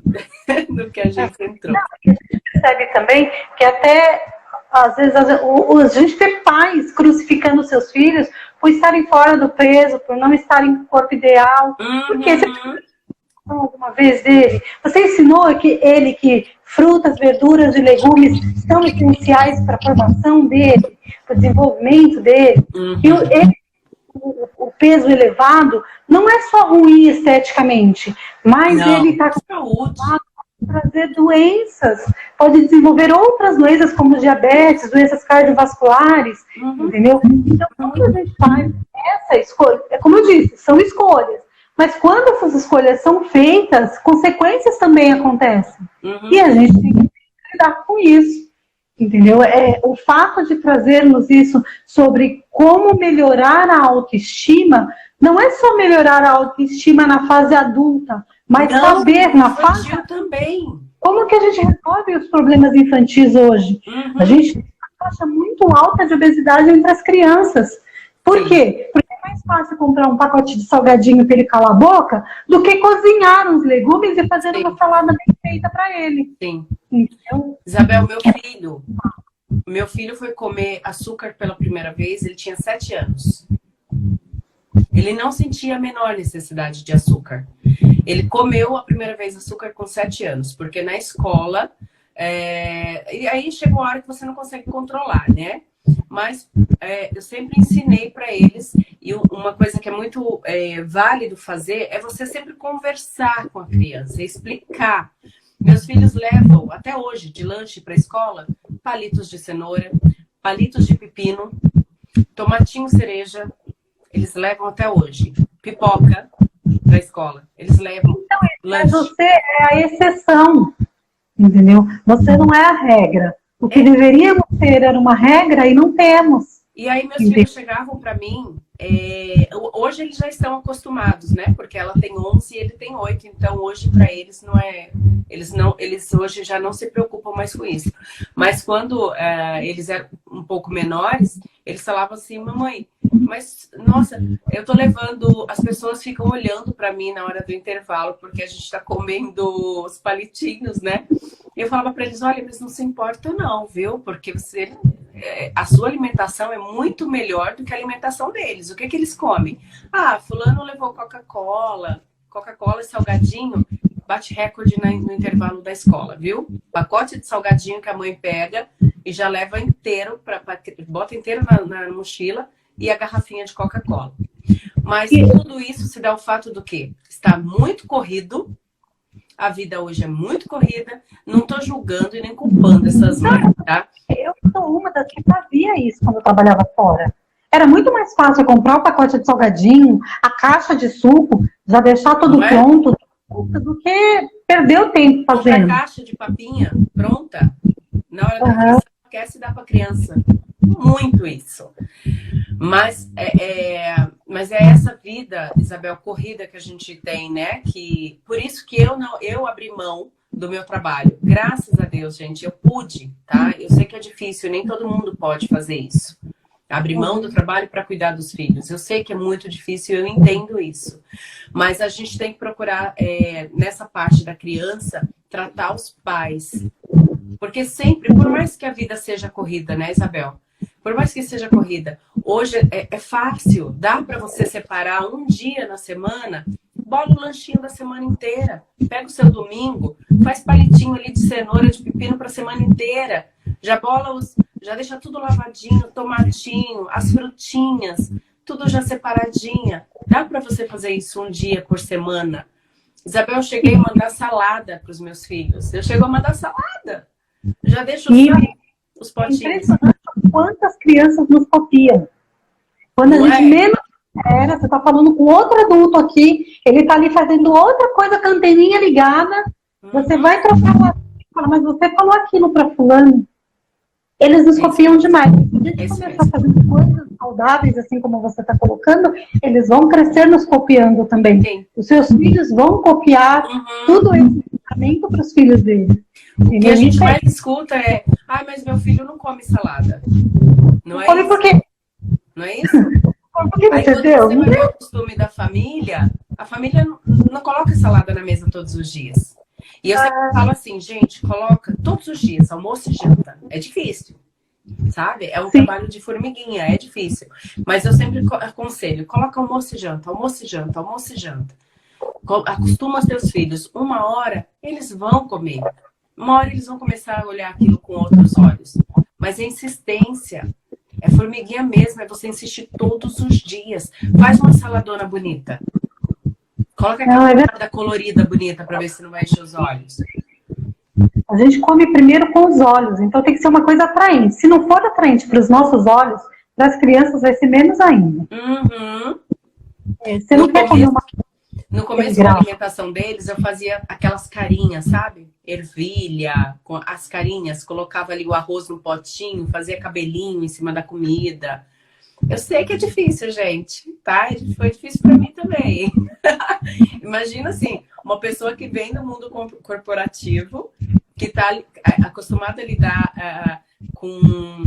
do que a gente entrou. A gente percebe também que até, às vezes, a gente vê pais crucificando seus filhos por estarem fora do peso, por não estarem com o corpo ideal. Porque você alguma vez dele, você ensinou que frutas, verduras e legumes são essenciais para a formação dele, para o desenvolvimento dele. E o peso elevado não é só ruim esteticamente, mas ele está com trazer doenças, pode desenvolver outras doenças como diabetes, doenças cardiovasculares, entendeu? Então, quando a gente faz essa escolha, como eu disse, são escolhas. Mas quando essas escolhas são feitas, consequências também acontecem. E a gente tem que lidar com isso. Entendeu? O fato de trazermos isso sobre como melhorar a autoestima, não é só melhorar a autoestima na fase adulta, mas saber na fase também. Como que a gente resolve os problemas infantis hoje? A gente tem taxa muito alta de obesidade entre as crianças. Por quê? Porque é mais fácil comprar um pacote de salgadinho para ele calar a boca do que cozinhar uns legumes e fazer uma salada bem feita para ele. Sim. Então, Isabel, meu filho foi comer açúcar pela primeira vez, ele tinha 7 anos. Ele não sentia a menor necessidade de açúcar. Ele comeu a primeira vez açúcar com 7 anos, porque na escola... E aí chega uma hora que você não consegue controlar, né? Mas eu sempre ensinei para eles, e uma coisa que é muito válido fazer é você sempre conversar com a criança, explicar. Meus filhos levam, até hoje, de lanche para a escola, palitos de cenoura, palitos de pepino, tomatinho cereja, eles levam até hoje. Pipoca para a escola, eles levam lanche. Mas você é a exceção, entendeu? Você não é a regra. O que deveríamos ter era uma regra e não temos. E aí meus filhos chegavam para mim, hoje eles já estão acostumados, né? Porque ela tem 11 e ele tem 8, então hoje para eles não é... Eles hoje já não se preocupam mais com isso. Mas quando eles eram um pouco menores, eles falavam assim, mamãe, mas, nossa, eu tô levando... As pessoas ficam olhando para mim na hora do intervalo, porque a gente tá comendo os palitinhos, né? Eu falava para eles, olha, eles não se importam não, viu? Porque a sua alimentação é muito melhor do que a alimentação deles. O que que eles comem? Ah, fulano levou Coca-Cola e salgadinho, bate recorde no intervalo da escola, viu? Pacote de salgadinho que a mãe pega e já leva inteiro, bota inteiro na mochila, e a garrafinha de Coca-Cola. Mas tudo isso se dá ao fato do quê? Está muito corrido, a vida hoje é muito corrida, não estou julgando e nem culpando essas mães, tá? Eu sou uma das que fazia isso quando eu trabalhava fora. Era muito mais fácil comprar o pacote de salgadinho, a caixa de suco, já deixar tudo pronto, do que perder o tempo fazendo. Comprar a caixa de papinha pronta, na hora da criança, quer se dar para a criança. Muito isso. Mas é essa vida, Isabel, corrida que a gente tem, né? Por isso que eu abri mão do meu trabalho. Graças a Deus, gente, eu pude, tá? Eu sei que é difícil, nem todo mundo pode fazer isso. Abrir mão do trabalho para cuidar dos filhos. Eu sei que é muito difícil, eu entendo isso. Mas a gente tem que procurar, nessa parte da criança, tratar os pais. Porque sempre, por mais que a vida seja corrida, né, Isabel? Por mais que seja corrida, hoje é fácil, dá para você separar um dia na semana, bola o lanchinho da semana inteira, pega o seu domingo, faz palitinho ali de cenoura, de pepino para a semana inteira, já deixa tudo lavadinho, tomatinho, as frutinhas, tudo já separadinha. Dá para você fazer isso um dia por semana. Isabel, eu cheguei a mandar salada para os meus filhos. Eu chego a mandar salada. Já deixo os potinhos. Impressionante quantas crianças nos copiam. Quando a gente menos era, você está falando com outro adulto aqui, ele está ali fazendo outra coisa com a anteninha ligada, você vai trocar uma... mas você falou aquilo para fulano. Eles nos copiam demais. Se a gente começar fazendo coisas saudáveis, assim como você está colocando, eles vão crescer nos copiando também. Sim. Os seus filhos vão copiar tudo esse pensamento para os filhos deles. O que a gente mais escuta é, mas meu filho não come salada. Não é isso? Por quê? Não é isso? Aí quando você vai ver o costume da família, a família não coloca salada na mesa todos os dias. E eu sempre falo assim, gente, coloca todos os dias, almoço e janta. É difícil, sabe? É um trabalho de formiguinha, é difícil. Mas eu sempre aconselho, coloca almoço e janta, almoço e janta, almoço e janta. Acostuma os teus filhos. 1 hora, eles vão comer. 1 hora eles vão começar a olhar aquilo com outros olhos. Mas é insistência. É formiguinha mesmo, é você insistir todos os dias. Faz uma saladona bonita. Coloca aquela salada colorida bonita para ver se não vai encher os olhos. A gente come primeiro com os olhos, então tem que ser uma coisa atraente. Se não for atraente para os nossos olhos, para as crianças vai ser menos ainda. Você não quer comer uma... No começo da alimentação deles, eu fazia aquelas carinhas, sabe? Ervilha, com as carinhas, colocava ali o arroz no potinho, fazia cabelinho em cima da comida. Eu sei que é difícil, gente, tá? Foi difícil para mim também. Imagina assim, uma pessoa que vem do mundo corporativo, que tá acostumada a lidar com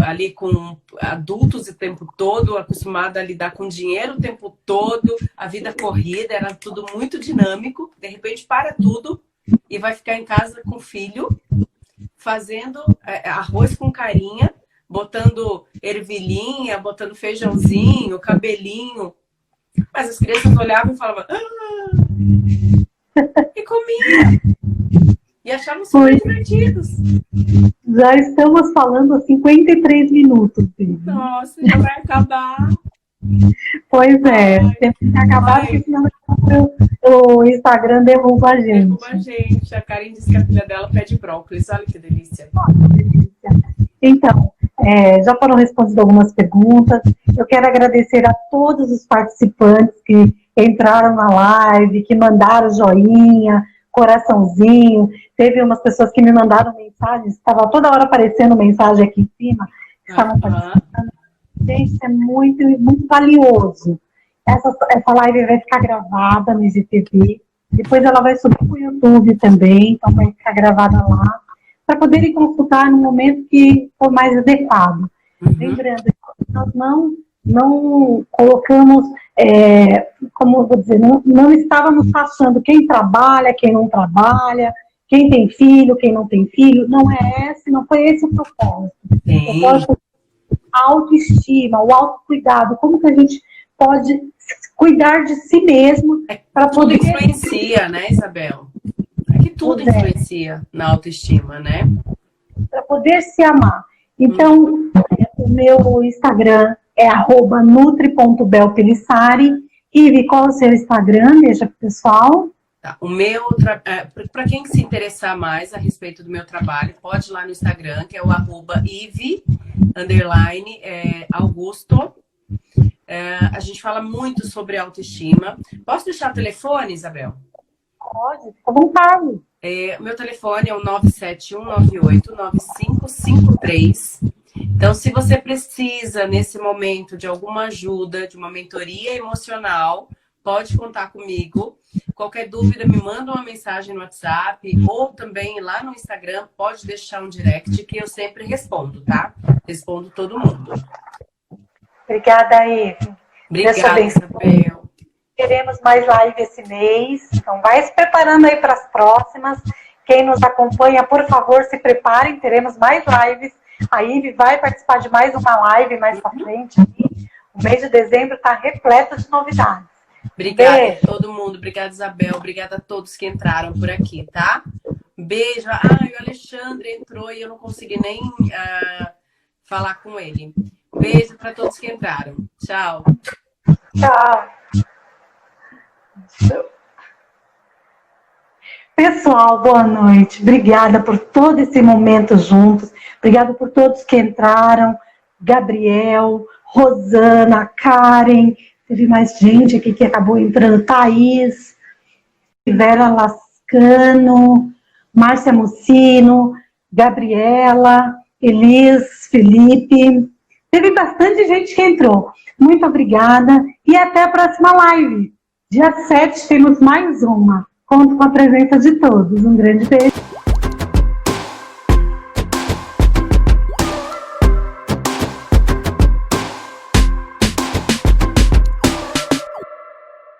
ali com adultos o tempo todo, acostumada a lidar com dinheiro o tempo todo, a vida corrida, era tudo muito dinâmico. De repente, para tudo e vai ficar em casa com o filho, fazendo arroz com carinha, botando ervilhinha, botando feijãozinho, cabelinho. Mas as crianças olhavam e falavam... E comia. E achavam super divertidos. Já estamos falando há 53 minutos, filho. Nossa, já vai acabar. Pois é, temos que acabar, porque senão o Instagram derruba a gente. Derruba a gente. A Karen disse que a filha dela pede brócolis. Olha que delícia. Então, já foram respondidas algumas perguntas. Eu quero agradecer a todos os participantes que entraram na live, que mandaram joinha, coraçãozinho. Teve umas pessoas que me mandaram mensagens, estava toda hora aparecendo mensagem aqui em cima, que estavam participando. Gente, isso é muito, muito valioso. Essa live vai ficar gravada no IGTV, depois ela vai subir para o YouTube também, então vai ficar gravada lá, para poderem consultar no momento que for mais adequado. Lembrando, nós não colocamos, como eu vou dizer, não estávamos taxando quem trabalha, quem não trabalha, quem tem filho, quem não tem filho. Não foi esse o propósito. O propósito é a autoestima, o autocuidado, como que a gente pode cuidar de si mesmo para poder... Tudo influencia, né, Isabel? É que tudo influencia na autoestima, né? Para poder se amar. Então, o meu Instagram é @nutri.belpelissari. Ive, qual é o seu Instagram? Deixa pro pessoal. Tá. O meu, para quem se interessar mais a respeito do meu trabalho, pode ir lá no Instagram, que é o @Ive_Augusto. A gente fala muito sobre autoestima. Posso deixar o telefone, Isabel? Pode, fica à vontade. Meu telefone é o 971989553. Então, se você precisa, nesse momento, de alguma ajuda, de uma mentoria emocional, pode contar comigo. Qualquer dúvida, me manda uma mensagem no WhatsApp ou também lá no Instagram, pode deixar um direct que eu sempre respondo, tá? Respondo todo mundo. Obrigada, Ive. Obrigada, Isabel. Teremos mais live esse mês, então vai se preparando aí para as próximas. Quem nos acompanha, por favor, se preparem, teremos mais lives. A Ive vai participar de mais uma live mais para frente. O mês de dezembro está repleto de novidades. Obrigada a todo mundo, obrigada, Isabel, obrigada a todos que entraram por aqui, tá? Beijo. O Alexandre entrou e eu não consegui nem falar com ele. Beijo para todos que entraram. Tchau. Tchau. Pessoal, boa noite. Obrigada por todo esse momento juntos. Obrigada por todos que entraram. Gabriel, Rosana, Karen. Teve mais gente aqui que acabou entrando. Thaís, Vera Lascano, Márcia Mucino, Gabriela, Elis, Felipe. Teve bastante gente que entrou. Muito obrigada e até a próxima live. Dia 7 temos mais uma. Conto com a presença de todos. Um grande beijo.